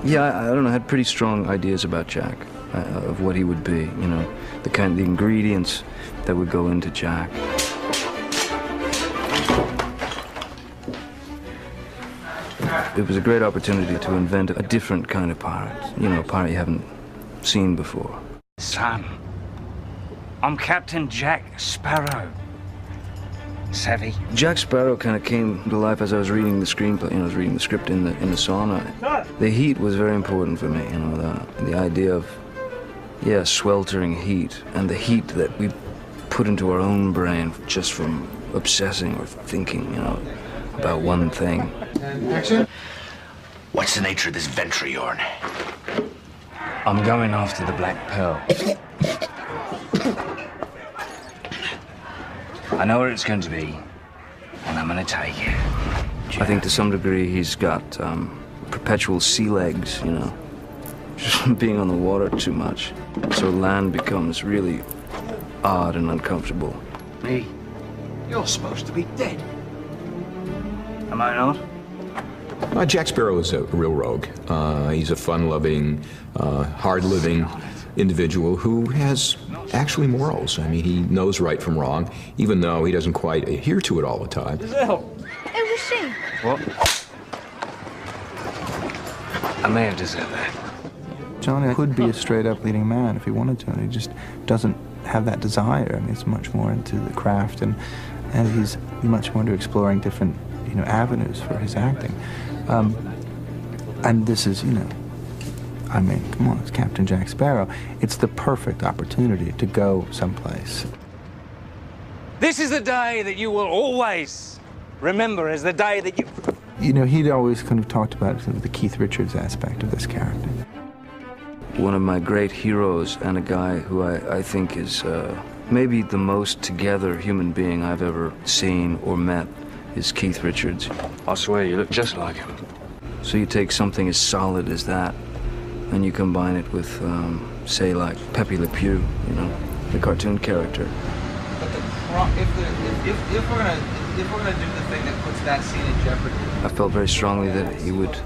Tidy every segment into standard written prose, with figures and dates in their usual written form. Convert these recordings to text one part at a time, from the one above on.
Yeah, I don't know, I had pretty strong ideas about Jack, of what he would be, you know, the ingredients that would go into Jack. It was a great opportunity to invent a different kind of pirate, you know, a pirate you haven't seen before. Son, I'm Captain Jack Sparrow. Savvy? Jack Sparrow kind of came to life as I was reading the screenplay, you know, I was reading the script in the sauna. The heat was very important for me, you know, the idea of, yeah, sweltering heat, and the heat that we put into our own brain just from obsessing or thinking, you know, about one thing. Action. What's the nature of this venture of yours? I'm going after the Black Pearl. I know where it's going to be, and I'm going to take it. I think to some degree he's got perpetual sea legs, you know, just from being on the water too much. So land becomes really odd and uncomfortable. Me? You're supposed to be dead. Am I not? Jack Sparrow is a real rogue. He's a fun-loving, hard-living individual who has actually morals. I mean, he knows right from wrong, even though he doesn't quite adhere to it all the time. Giselle! It was she. What? I may have deserved that. Johnny could be a straight-up leading man if he wanted to, and he just doesn't have that desire. I mean, he's much more into the craft, and he's much more into exploring different, you know, avenues for his acting. And this is, you know, I mean, come on, it's Captain Jack Sparrow. It's the perfect opportunity to go someplace. This is the day that you will always remember as the day that you... You know, he'd always kind of talked about sort of the Keith Richards aspect of this character. One of my great heroes, and a guy who I think is maybe the most together human being I've ever seen or met, is Keith Richards. I swear you look just like him. So you take something as solid as that, and you combine it with, say, like Pepe Le Pew, you know, the cartoon character. But if we're gonna do the thing that puts that scene in jeopardy, I felt very strongly that he would,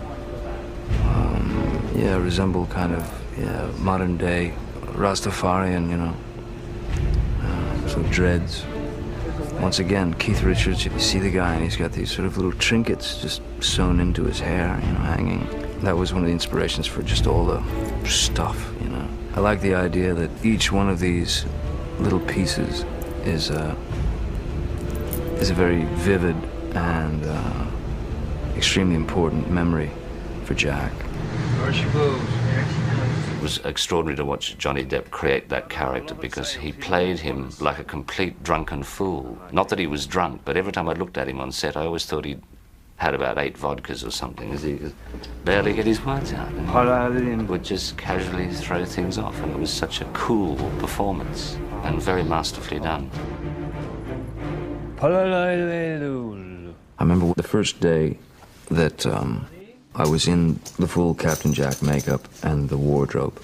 yeah, resemble kind of, yeah, modern day Rastafarian, you know, so dreads. Once again, Keith Richards, you see the guy and he's got these sort of little trinkets just sewn into his hair, you know, hanging. That was one of the inspirations for just all the stuff, you know. I like the idea that each one of these little pieces is a very vivid and extremely important memory for Jack. there she goes. It was extraordinary to watch Johnny Depp create that character because he played him like a complete drunken fool. Not that he was drunk, but every time I looked at him on set, I always thought he'd had about 8 vodkas or something, as he could barely get his words out. And he would just casually throw things off, and it was such a cool performance and very masterfully done. I remember the first day that I was in the full Captain Jack makeup and the wardrobe.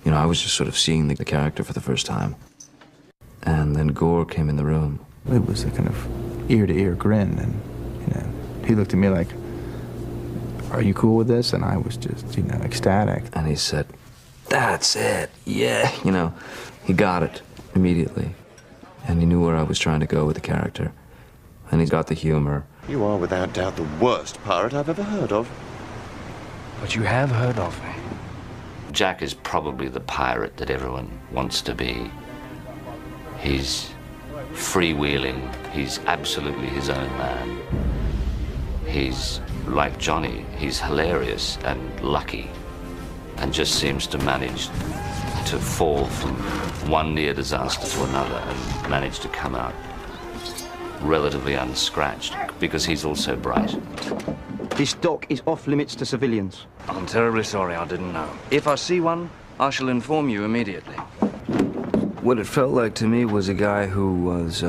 You know, I was just sort of seeing the character for the first time. And then Gore came in the room. It was a kind of ear-to-ear grin, and, you know, he looked at me like, "Are you cool with this?" And I was just, you know, ecstatic. And he said, "That's it, yeah." You know, he got it immediately. And he knew where I was trying to go with the character. And he got the humor. You are without doubt the worst pirate I've ever heard of. But you have heard of me. Jack is probably the pirate that everyone wants to be. He's freewheeling. He's absolutely his own man. He's like Johnny. He's hilarious and lucky, and just seems to manage to fall from one near disaster to another and manage to come out relatively unscratched because he's also bright. This dock is off limits to civilians. I'm terribly sorry, I didn't know. If I see one, I shall inform you immediately. What it felt like to me was a guy who was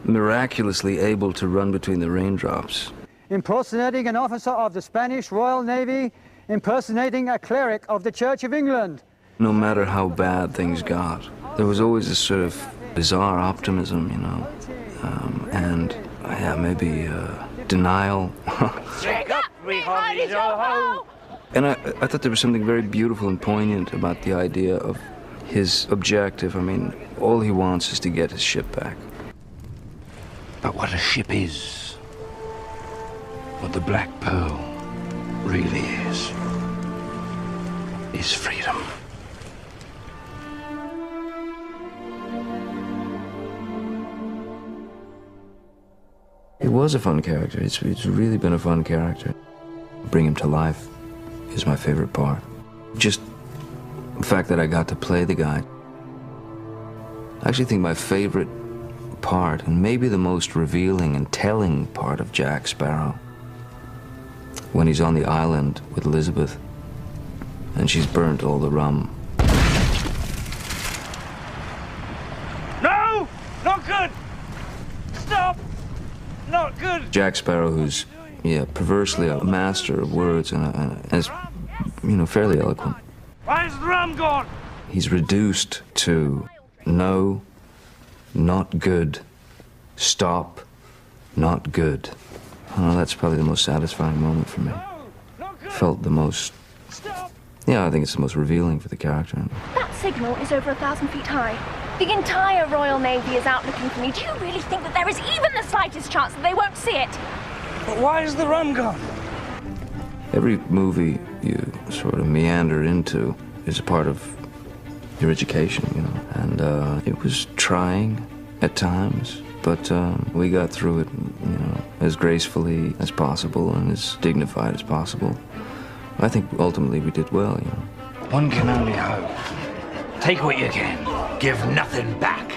miraculously able to run between the raindrops. Impersonating an officer of the Spanish Royal Navy, impersonating a cleric of the Church of England. No matter how bad things got, there was always this sort of bizarre optimism, you know, and yeah, maybe denial. And I thought there was something very beautiful and poignant about the idea of his objective. I mean, all he wants is to get his ship back. But what a ship is, what the Black Pearl really is freedom. He was a fun character. It's really been a fun character. Bring him to life is my favorite part. Just the fact that I got to play the guy. I actually think my favorite part, and maybe the most revealing and telling part of Jack Sparrow, when he's on the island with Elizabeth and she's burnt all the rum. No! Not good! Stop! Not good! Jack Sparrow, who's, yeah, perversely a master of words and is, you know, fairly eloquent. Where's the rum gone? He's reduced to no, not good, stop, not good. Oh, that's probably the most satisfying moment for me. Felt the most, yeah, I think it's the most revealing for the character. That signal is over 1,000 feet high. The entire Royal Navy is out looking for me. Do you really think that there is even the slightest chance that they won't see it? But why is the rum gone? Every movie you sort of meander into is a part of your education, you know, and it was trying at times, but we got through it, you know, as gracefully as possible and as dignified as possible. I think ultimately we did well, you know. One can only hope. Take what you can. Give nothing back.